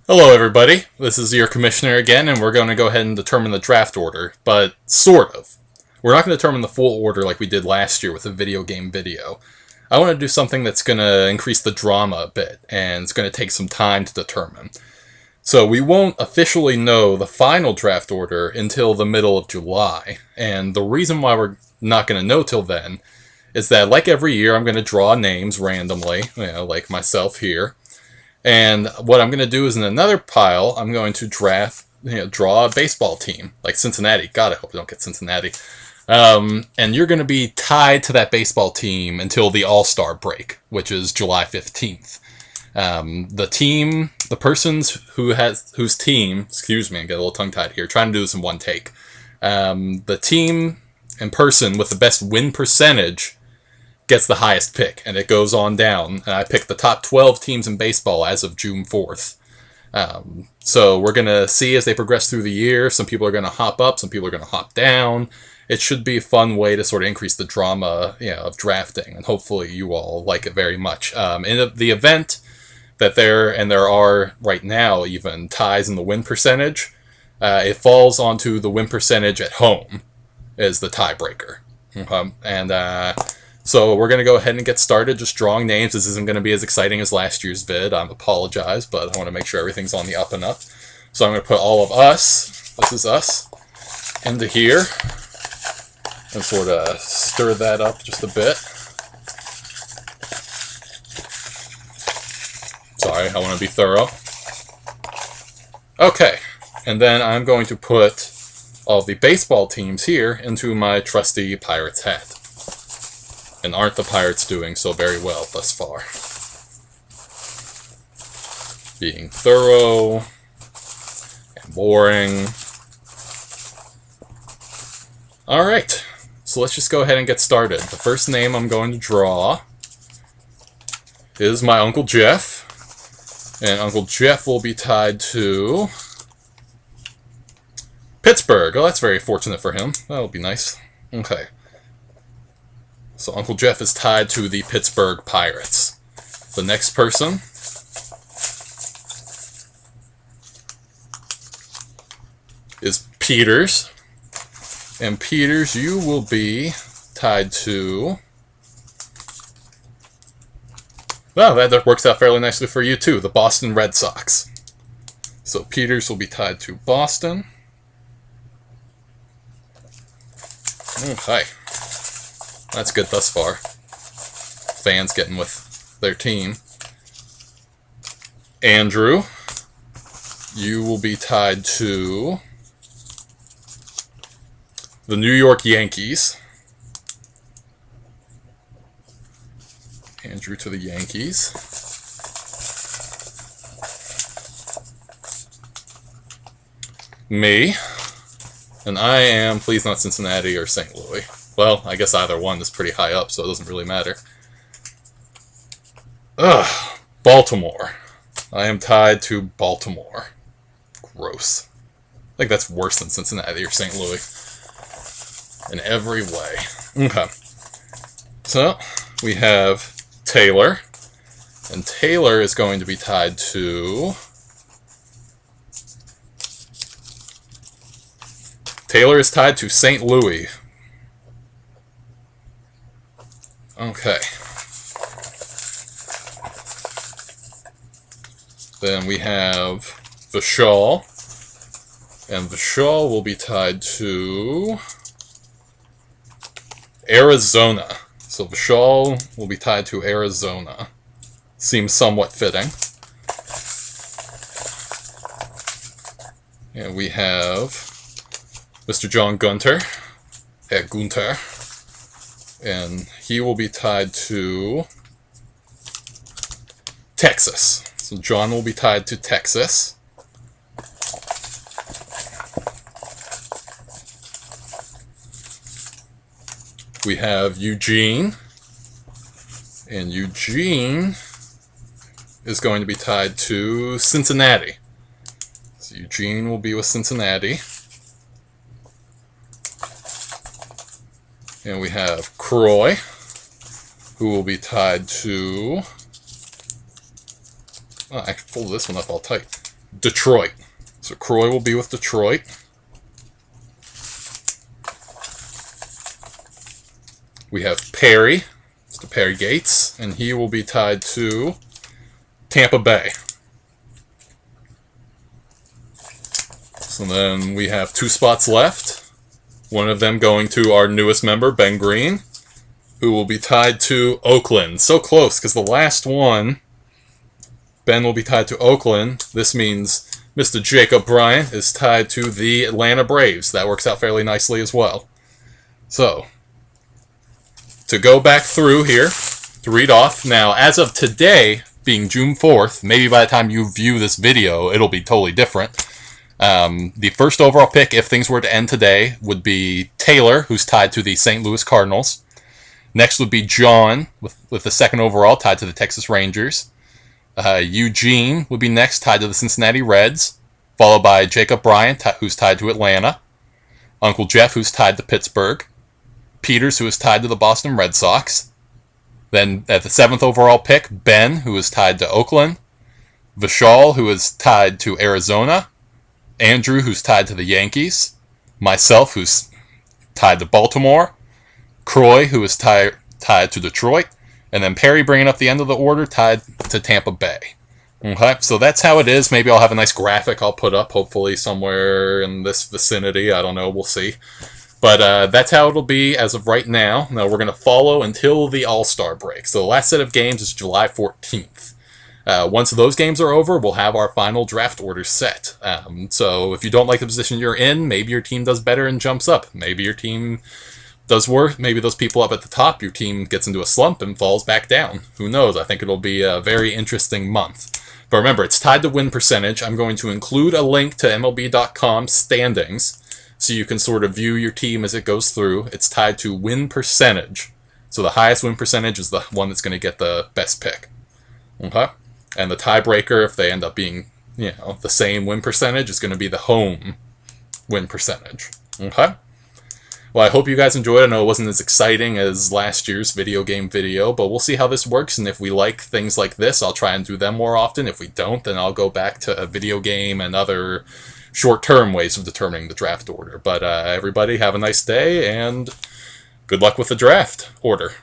Hello everybody, this is your commissioner again, and we're going to go ahead and determine the draft order, but sort of. We're not going to determine the full order like we did last year with the video game video. I want to do something that's going to increase the drama a bit, and it's going to take some time to determine. So we won't officially know the final draft order until the middle of July, and the reason why we're not going to know till then is that, like every year, I'm going to draw names randomly, like myself here. And what I'm going to do is in another pile, I'm going to draw a baseball team, like Cincinnati. God, I hope I don't get Cincinnati. And you're going to be tied to that baseball team until the All-Star break, which is July 15th. The persons whose team, excuse me, I get a little tongue-tied here, trying to do this in one take. The team and person with the best win percentage gets the highest pick, and it goes on down. And I picked the top 12 teams in baseball as of June 4th. So we're going to see as they progress through the year. Some people are going to hop up, some people are going to hop down. It should be a fun way to sort of increase the drama of drafting, and hopefully you all like it very much. In the event that there are right now even ties in the win percentage, it falls onto the win percentage at home as the tiebreaker. So we're going to go ahead and get started just drawing names. This isn't going to be as exciting as last year's vid. I apologize, but I want to make sure everything's on the up and up. So I'm going to put all of us, this is us, into here. And sort of stir that up just a bit. Sorry, I want to be thorough. Okay, and then I'm going to put all the baseball teams here into my trusty Pirates hat. And aren't the Pirates doing so very well thus far? Being thorough and boring. Alright, so let's just go ahead and get started. The first name I'm going to draw is my Uncle Jeff. And Uncle Jeff will be tied to Pittsburgh. Oh, that's very fortunate for him. That'll be nice. Okay. So Uncle Jeff is tied to the Pittsburgh Pirates. The next person is Peters. And Peters, you will be tied to... Well, that works out fairly nicely for you too, the Boston Red Sox. So Peters will be tied to Boston. Okay. That's good thus far. Fans getting with their team. Andrew, you will be tied to the New York Yankees. Andrew to the Yankees. Me. And I am, please not Cincinnati or St. Louis. Well, I guess either one is pretty high up, so it doesn't really matter. Ugh, Baltimore. I am tied to Baltimore. Gross. I think that's worse than Cincinnati or St. Louis. In every way. Okay. So, we have Taylor. And Taylor is going to be tied to... Taylor is tied to St. Louis. Okay. Then we have Vishal. And Vishal will be tied to Arizona. So Vishal will be tied to Arizona. Seems somewhat fitting. And we have Mr. John Gunter. Herr Gunter. And he will be tied to Texas. So John will be tied to Texas. We have Eugene. And Eugene is going to be tied to Cincinnati. So Eugene will be with Cincinnati. And we have Croy, who will be tied to... Oh, I folded this one up all tight. Detroit. So Croy will be with Detroit. We have Perry, Mr. Perry Gates, and he will be tied to Tampa Bay. So then we have 2 spots left. One of them going to our newest member, Ben Green, who will be tied to Oakland. So close, because the last one, Ben will be tied to Oakland. This means Mr. Jacob Bryant is tied to the Atlanta Braves. That works out fairly nicely as well. So, to go back through here, to read off. Now, as of today, being June 4th, maybe by the time you view this video, it'll be totally different. The first overall pick, if things were to end today, would be Taylor, who's tied to the St. Louis Cardinals. Next would be John, with the second overall, tied to the Texas Rangers. Eugene would be next, tied to the Cincinnati Reds, followed by Jacob Bryant, who's tied to Atlanta. Uncle Jeff, who's tied to Pittsburgh. Peters, who is tied to the Boston Red Sox. Then at the 7th overall pick, Ben, who is tied to Oakland. Vishal, who is tied to Arizona. Andrew, who's tied to the Yankees. Myself, who's tied to Baltimore. Croy, who is tied to Detroit. And then Perry, bringing up the end of the order, tied to Tampa Bay. Okay, so that's how it is. Maybe I'll have a nice graphic I'll put up, hopefully somewhere in this vicinity. I don't know, we'll see. But that's how it'll be as of right now. Now we're going to follow until the All-Star break. So the last set of games is July 14th. Once those games are over, we'll have our final draft order set. So if you don't like the position you're in, maybe your team does better and jumps up. Maybe your team does worse. Maybe those people up at the top, your team gets into a slump and falls back down. Who knows? I think it'll be a very interesting month. But remember, it's tied to win percentage. I'm going to include a link to MLB.com standings so you can sort of view your team as it goes through. It's tied to win percentage. So the highest win percentage is the one that's going to get the best pick. Okay? And the tiebreaker, if they end up being, the same win percentage, is going to be the home win percentage. Okay? Well, I hope you guys enjoyed it. I know it wasn't as exciting as last year's video game video, but we'll see how this works, and if we like things like this, I'll try and do them more often. If we don't, then I'll go back to a video game and other short-term ways of determining the draft order. But everybody, have a nice day, and good luck with the draft order.